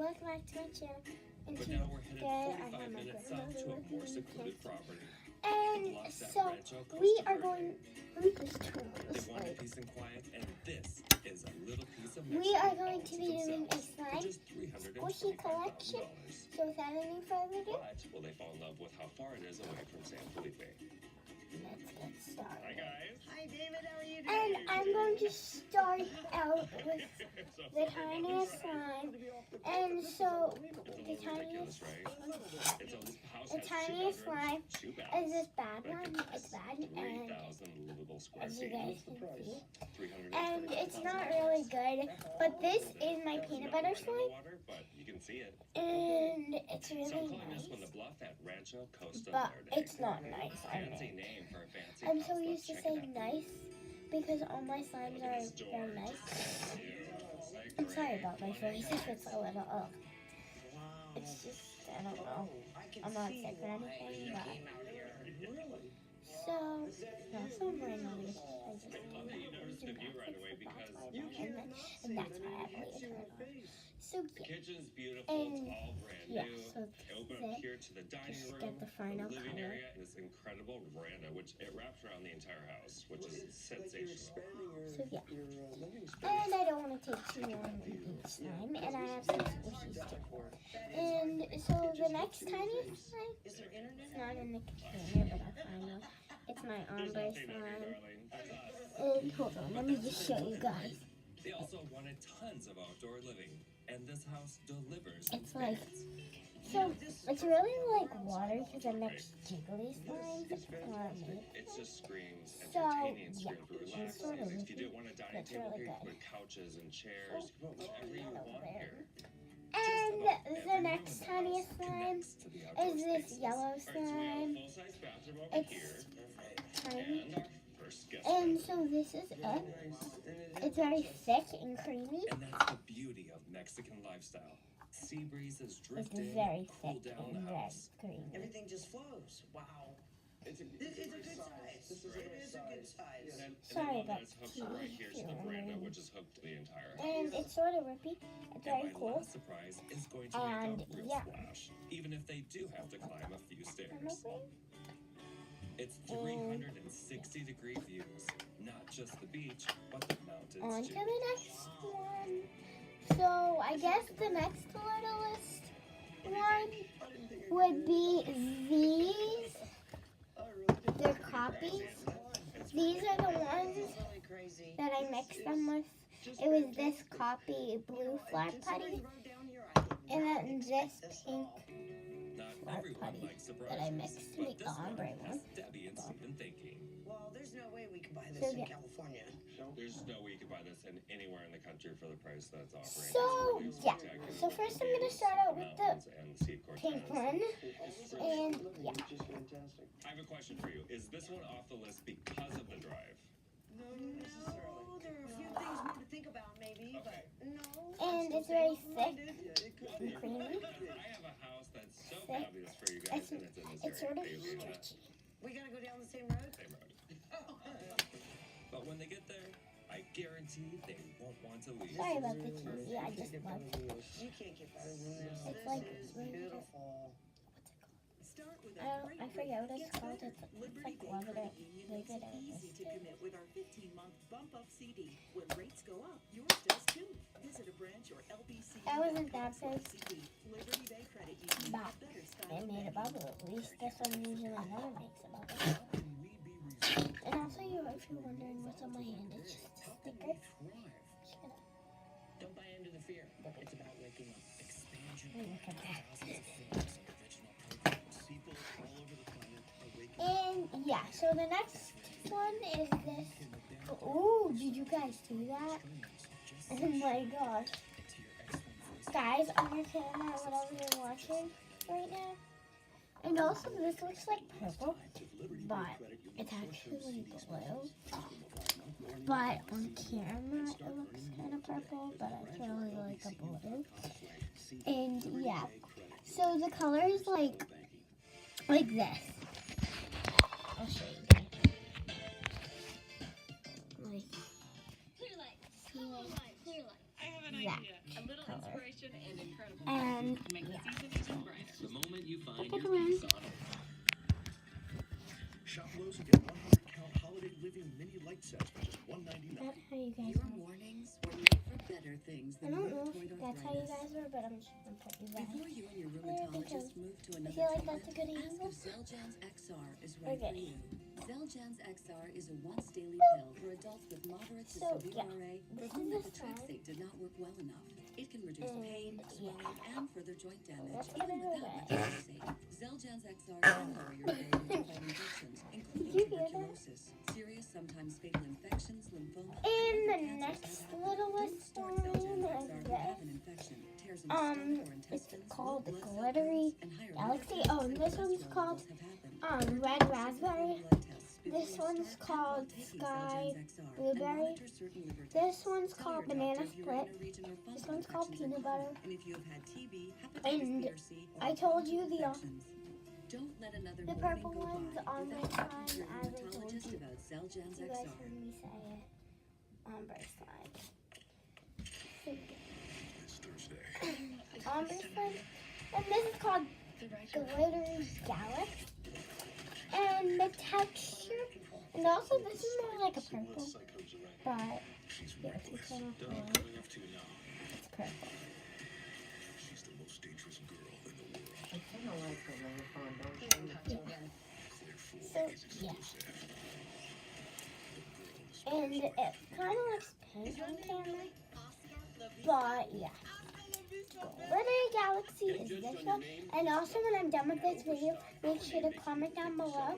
welcome back to my channel. And But now we're headed today I 45 have my minutes south to a more secluded property. And so we are going. Let me just turn on They this wanted light. peace and quiet, and this is a little piece of We are going to be doing a slime just squishy collection. $325,000. So without any further ado, But will they fall in love with how far it is away from San Felipe? let's get Hi started. guys. Hi David, how are you And doing? I'm going to start out with the tiniest slime. And so the tiniest, It's a house the has tiniest slime two is this bad but one. It's bad, and 3,000 livable square as you feet. guys can see, 300 and it's not really good. But this is my peanut butter slime, but you can see it. and it's So really I'm calling this nice. one the Bluff at Rancho Costa But Verde. it's not nice. Fancy name for a fancy I'm house. so Let's used to check it saying out. nice because all my slimes Look at are this door. very nice. Just so cute. I'm sorry about my voice if it's a little Wow. It's just, I don't know. I can I'm not see sick or why anything, you but came out here. Really? so I'm wearing all these. I just I love that you noticed the view right away because and that's why I have to turn on. So the yeah, kitchen's beautiful. And, It's all brand yeah, new. so Open that's up it. here to the dining Just room, get the final living color. area, and this incredible veranda, which it wraps around the entire house, which is sensational. So yeah, and I don't want to take too long with each slime, and I have some squishies too. And so the next tiniest slime, Is there internet? it's not in the container, but I'll find out. It's my There's ombre nothing of you, slime. darling. That's us. And hold on, let me just show you guys. They also wanted tons of outdoor living, and this house delivers. It's like, fans. so it's really like water because it makes jiggly slimes on me. It just screams So, entertaining and yeah, screams it's sort of relaxing. If you didn't want a dining That's table really here, you good. could put couches and chairs, you could put whatever you want here. And the next tiniest slime Connects to the outdoor is this spaces. yellow All right, so we have a slime. full-size bathroom over It's here, tiny. and our first guest And bedroom. so this is it. It's very thick and creamy. And that's the beauty of Mexican lifestyle. Sea breezes drift It's in, very cool thick down and the very house. creamy. Everything just flows. Wow. It's a This is a good size. This is a It good is a good size. And Sorry I love about that it's hooked the right here to the TV. veranda, which is hooked to the entire house. And it's sort of rippy. It's very And my cool. last surprise is going to And, make a real yeah. splash, even if they do have to climb a few Am I stairs. saying? It's 360-degree views, not just the beach, but the mountains On too. to the next one. So I guess the next littlest one would be these. They're copies. These are the ones Really crazy. that I mixed them with. It was this copy blue flat putty, and then this pink Not flat everyone putty likes that surprises, I mixed to but make the this one ombre has one. Debbie and Stephen thinking. Well, there's no way we could buy So, this in yeah. California. There's no way you could buy this anywhere in the country for the price that it's offering. So, It's really yeah. spectacular So with first the I'm gonna views, start out with the mountains, and the Sea of pink Cortez. one. It's really- And yeah, Just fantastic. I have a question for you. Is this one off the list because of the drive? No, there are a few things more to think about, maybe, Okay. but no. and it's very thick Yeah, it could be. and creamy. I have a house that's so Thick. fabulous for you guys, and it's in this It's sort of area. Maybe stretchy. We gotta go down the same road? Same road. But when they get there, I guarantee they won't want to leave. Sorry about the TV. I just love You can't get better than this. It's This like is really good. beautiful. Start with I a don't. I forget what it's called. It's like love it or leave it or easy list to it. commit with our 15-month bump up CD. When rates go up, yours does too. Visit a branch or LBC. That wasn't that big. Liberty Bay Credit Union. But Better style they made a banking. bubble. At least this one usually never makes a bubble. And also, if you're wondering what's on my hand, it's just a sticker. Shut up. Don't buy into the fear. It's about waking up. Expansion. Look at that. Original programs. People all over the planet are waking up. And yeah, so the next one is this. Ooh, did you guys see that? Oh my gosh. Guys, on your camera, whatever you're watching right now. And also, this looks like purple, but it's actually blue. But on camera, it looks kind of purple, but it's really like a blue. And yeah, so the color is like this. I'll show you guys. Like, Clear light. Clear light. Clear light. I have an Yeah. idea. A little Color. inspiration and incredible. And And Make the yeah. season even brighter. The moment you find Look at your the piece on it. Shop Lowe's and get 100 count holiday living mini light sets for just $1.99. That's how you guys Your are. mornings were made for better things I than don't know rheumatoid if that's how you arthritis. guys are, but I'm just gonna put you back. Before you and your Yeah, because rheumatologist move to I another feel like treatment, that's a good ask angle. if Xeljanz XR is right Okay. for you. Xeljanz XR is a once-daily pill for adults with moderate to So, severe yeah, RA for this whom is the methotrexate did not work well enough. It can reduce And, pain, yeah. swelling, and further joint damage, Let's put even it without away. methotrexate. Xeljanz XR can lower your ability to fight infections, including Did you hear that? tuberculosis, serious, sometimes fatal infections, lymphoma, And and the other cancers next have happened. littlest Don't start one Xeljanz is XR if you have an infection, tears in the stomach or it's intestines, called the low blood cell Glittery counts, and higher Galaxy. liver Oh, counts and and this one's cholesterol called levels have happened. Red Raspberry. This one's called Sky Blueberry. This one's called Banana Split. This one's called Peanut Butter. And if you have had TB, And hepatitis B or C, or I told you other the infections, don't let another the morning purple go one's by on my without talking to time, your as I told rheumatologist you. about Xeljanz You guys XR. heard me say it on Braceline. It's Thursday. On Braceline. And this is called Glittery Galaxy. And the texture, and also this is more like a purple, but She's yeah, if you reckless. turn off the Done light, coming up to you now. it's purple. She's the most dangerous girl in the world. I kind of like the microphone, don't you? Clear fool So, is yeah. exclusive. And it kind of looks pink on camera, but yeah. Glittery Galaxy is this one. And also when I'm done with this video, make sure to comment down below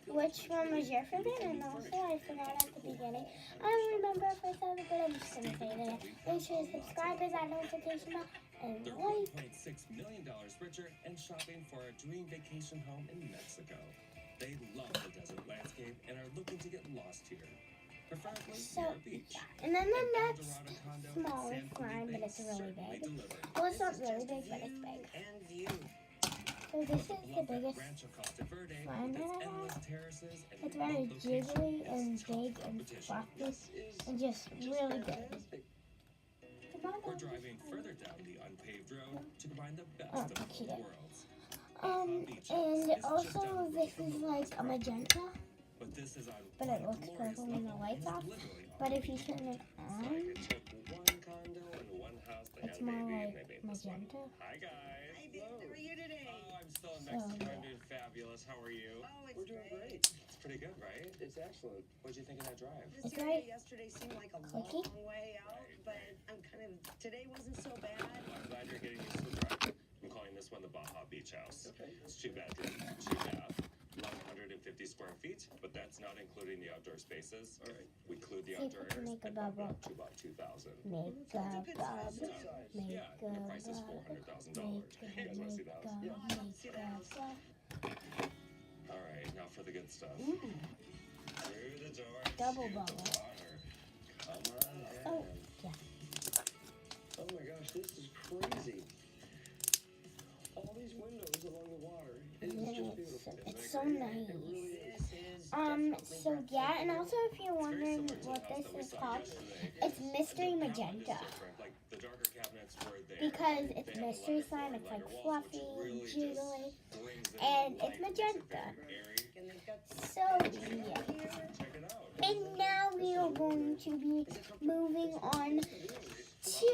which one was your favorite. And also I forgot at the beginning, I don't remember if I said it, but I'm just going to say it again. Make sure to subscribe to that notification bell and They're like. $1.6 million richer and shopping for a dream vacation home in Mexico. They love the desert landscape and are looking to get lost here, preferably So, near a beach. yeah. And then the An next Eldorado condo in smallest San line, but Felipe it's really certainly big. delivered. Well, it's not This is really just a big, but it's view big. and view. So this is the Love that biggest Rancho Costa Verde slime with its that I endless have. terraces and It's remote very location jiggly is and tough big and competition. fluffy This is and just really good. fantastic. We're driving further down the unpaved road to combine the best Oh, of both cute. worlds. And also this is like a magenta, But this is on but it looks glorious purple when the level. lights It's off. literally on But if you the turn it It's on, like it took one condo and one house. They it's had a more baby and like they made this one. magenta. Hi guys. Hi, babe. How are you today? Oh, I'm still in So, Mexico. yeah. I'm doing fabulous. How are you? Oh, it's We're doing great. It's pretty good, right? It's excellent. What'd you think of that drive? This It's area very yesterday seemed like a clicky. long way out, but I'm kind of today wasn't so bad. I'm glad you're getting used to the drive. I'm calling this one the Baja Beach House. Okay. It's 2 bedrooms, 2 bath, 150 square feet, but that's not including the outdoor spaces. All right. We include the See if outdoor we can areas make a and bump it bubble. up to about 2,000. Make That's a a good bubble, size. Good size. make Yeah, a and the price is bubble, $400,000. You guys want to see the house? Yeah. make a bubble. All right, now for the good stuff. Mm. Through the door. Double to bubble. The water. Come on in. Oh, yeah. Oh my gosh, this is crazy. All these windows along the water. It is just beautiful. It's so It nice. really is. This is So yeah, and also if you're It's very wondering similar to the what house this that we is saw called, yesterday. it's Mystery The cabinet is Magenta. different. Like the darker cabinets were there. Because They it's have a mystery lighter slime, floor it's and like lighter walls, which fluffy, really just jiggly, brings in and the it's light, makes it magenta. very airy. and they've got So yeah. Check it out. And now we are going to be moving on to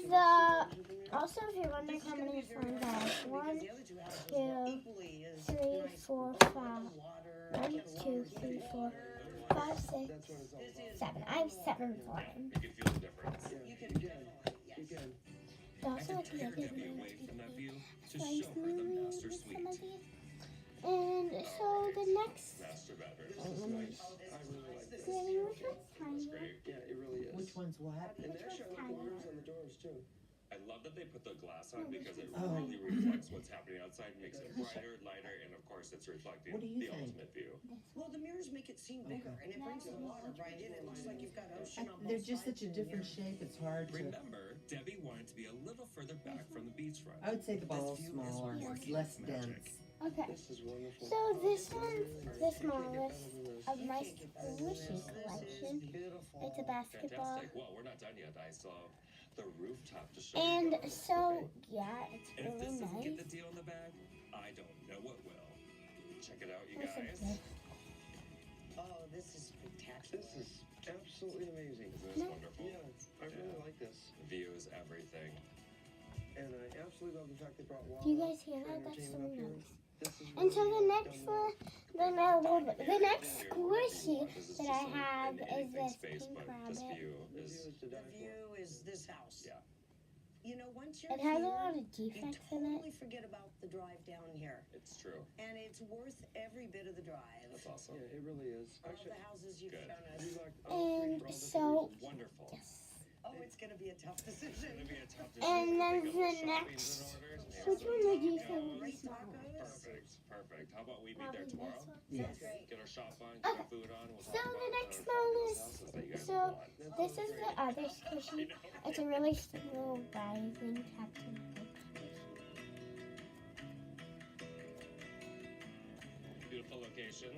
the. Also, if you're wondering how many slimes I have, 1, the other two houses two, were equally as 3, nice. 4, With 5. the water, 1, the 2, 3, 4, 5, 6, That's what it's all about. 7. I have 7 slimes. You can feel the difference. Yeah, You you can can. definitely, You yes. can. But also, I if could you turn guys Debbie want away to from that view to slice show her the me master with suite. some of these. And so the next. Master bedroom. This is nice. I really like this. Really, which one's It's tiny? great. Yeah, it really is. Which one's what? And they're showing the corners on the doors too. I love that they put the glass on because it Oh. really reflects what's happening outside, makes it brighter, lighter, and of course it's reflecting What do you the think? ultimate view. Well, the mirrors make it seem bigger, and it brings the water right in. It looks like you've got ocean on both They're just sides such a of the different mirror. shape, it's hard to. Remember, Debbie wanted to be a little further back from the beachfront. I would say the ball's This view is smaller, it's working less magic. dense. Okay. This is wonderful. So this one's the smallest of my Can't get better than squishy this. This collection. is beautiful. It's a basketball. Fantastic. Well, we're not done yet. I still the rooftop to show And you guys. so, yeah, it's And if really this doesn't get the nice. deal in the bag, I don't know what will. Check it out, you What's guys. this? Oh, this is spectacular. This is absolutely amazing. Isn't this No. wonderful? Yeah, I really like this. View is everything. And I absolutely love the fact they brought water. Do you guys hear for that? That's so entertainment up here. nice. This is And so really, the next done well. one, the next Here, squishy this is that just I an have is anything this space, pink but this rabbit. view The is view is to The die for. view is this house. Yeah. You know, once you're It has a here, lot of you defects in it. totally forget about the drive down here. it's true. And it's worth every bit of the drive. That's awesome. Yeah, it really is. All Actually, the houses you've Good. shown we us. like all three And for all different so- reasons. Wonderful. Yes. Oh, it's going to be a tough It's decision. gonna be a tough And decision. then Think of the shoppings next- in orders, and Which here's one the would you taco. say would be Great smaller? tacos. Perfect. How about we meet Probably there this tomorrow? one. Sounds great. Get our shop on, Okay. get our food on. We'll So talk the about next our smallest- houses that you guys so- want. This is the other squishy. It's a really slow rising Captain Hook. Beautiful location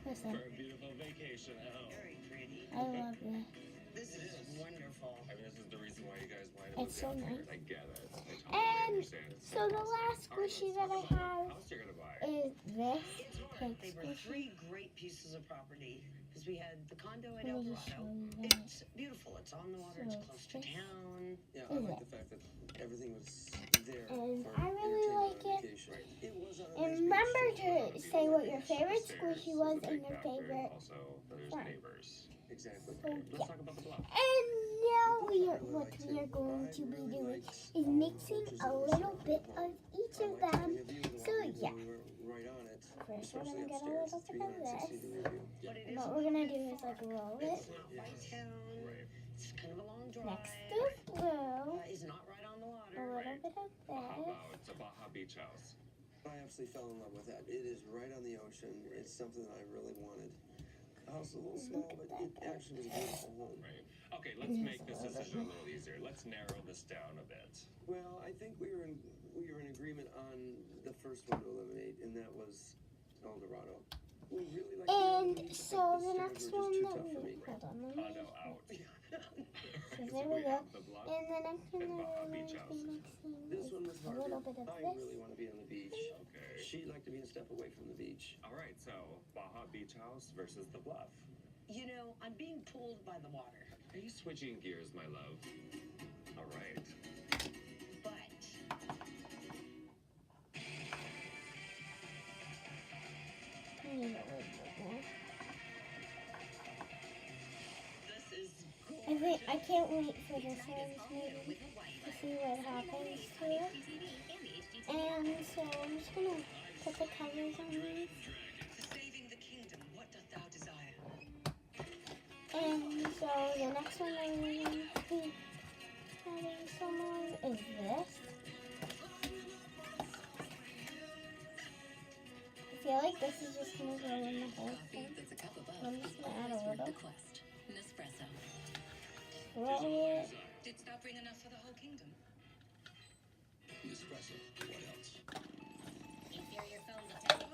Listen, for a beautiful vacation home. Very pretty. I love this. This is wonderful. I mean, this is the reason why you guys wanted to move It's so down here. nice. I get it. I totally And understand. It's so the fantastic. last All right, squishy let's that talk I about what have house you're gonna buy. is this It's hard. pink They were squishy. three great pieces of property because we had the condo at Let El me just show Dorado. you that. It's beautiful. It's on the water. So It's close to this- town. Yeah, Is I like it? the fact that everything was there. And for I really entertainment like on it. vacation. It was on a nice And beach. remember It was on a to beach. say what your favorite The stairs squishy is was a big and your factor, and favorite. Also, there's friend. neighbors. Exactly. So, Let's yeah. talk about the bluff. And now The bluff I really what liked we are too. going I to be really doing liked is all the mixing approaches a that were little surrounding bit the home. of each I of liked them. taking a view of the So, water yeah. when we were right on it, First, we're especially gonna get a upstairs, little the bit of 360 this. degree view. But it And is what a we're gonna little do bit is like far. roll it It's not by town. Right. It's kind of a long drive. next to blue, It's not right on the a water. little Right. bit of Baja this. Bow. It's a Baja Beach house. I absolutely fell in love with that. It is right on the ocean. It's something that I really wanted. The house is a little small, Look but at it that. actually was a beautiful home. Right. Okay, let's Yes, make this I love decision a little easier. Let's narrow this down a bit. Well, I think we were in agreement on the first one to eliminate, and that was El Dorado. We really like And so the stairs next were one just too that tough for we me. hold on, let me Condo out. So So there we go. have the bluff. And the next one And Baja that we're Beach going to house. be mixing This is one was a harder. little bit of I this. really want to be on the beach. Okay. She'd like to be a step away from the beach. All right, so Baja Beach house versus the bluff. You know, I'm being pulled by the water. Are you switching gears, my love? All right. But I need a little bit more. this is I think I can't wait for this one maybe to see what happens to it. And so I'm just gonna put the covers on these. saving the kingdom. What doth thou desire? And so the next one I'm going to be having someone is this. I feel like this is just gonna go in the whole thing. That's a cup above. I'm just gonna add a Always worth little. the quest. Nespresso. Roll it. Did that bring enough for the whole kingdom? Nespresso. What else? Inferior phones at 10.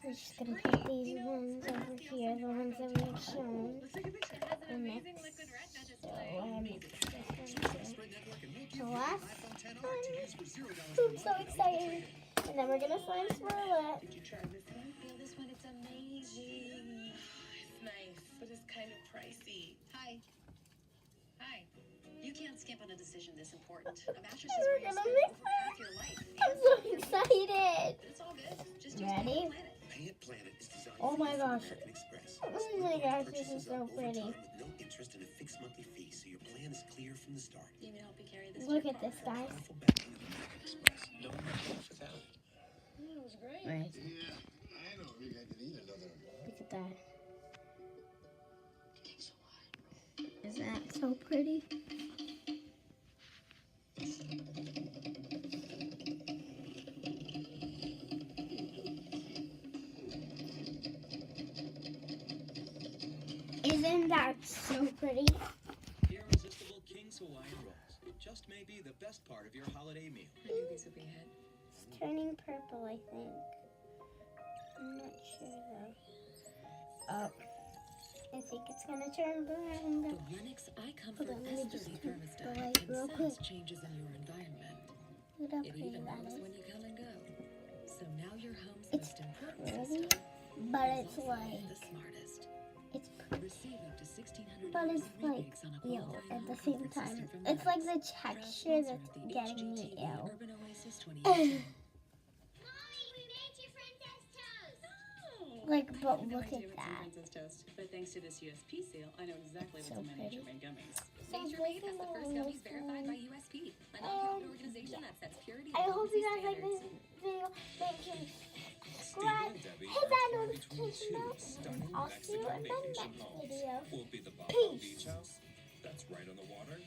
We're just gonna put these ones over here, the ones that we have shown. Let's take a picture. It has an And amazing next, liquid retina so display. I mixed this one too. Sprint Network and we'll give The you an last iPhone 10R one. to use for $0 I'm so excited. And then we're gonna slime swirl it. Did you try this one? Feel this one, it's amazing. It's nice, but it's kind of pricey. Hi. Hi. You can't skip on a decision this important. A mattress And is we're where you gonna spend mix over half your life. I'm so excited. It's all good. Just use Ready? Pay Planet. Pay It Planet is designed Oh for my you from gosh. American Express. Oh my gosh, this is Purchases so up over pretty. time with no interest and a fixed monthly fee, so your plan is clear from the start. You need help you carry this. Look to your at this, car. guys. Powerful backing of American Express. No more without. That was great. Right. Yeah, I know. Maybe I could eat another. Look at that. Is that so pretty? Isn't that so pretty? Irresistible King's Hawaiian Rolls. It just may be the best part of your holiday meal. I knew these would be a hit. It's turning purple, I think. I'm not sure though. Oh. I think it's gonna turn brown. The Lennox Hold on, iComfort let me just S30 put the thermostat light can real sense quick. changes in your environment. Look how It pretty even that knows is. when you come and go. So now your home's It's most important pretty, system but is it's also like, the smartest. it's pretty, Receive up to $1,600 but it's in like, rebates on a ew, qualifying at the home same comfort time. system from It's like Lennox. the Proud texture sponsor that's of the getting me HGTV ill. Urban Oasis 2018. Like, I but had no look idea at what's in that. Princess Toast, but thanks to this USP sale, I know exactly It's what's so in my pretty. Nature Made gummies. So Nature Made has the first gummies this verified one. by USP, a nonprofit organization that sets purity I and hope you potency guys like this standards. video. Make sure you Stephen subscribe, and Debbie hit are that torn between notification two bell. stunning I'll see you Mexican in the vacation next homes. video. Will it be the Baja Peace. Beach House that's right on the water,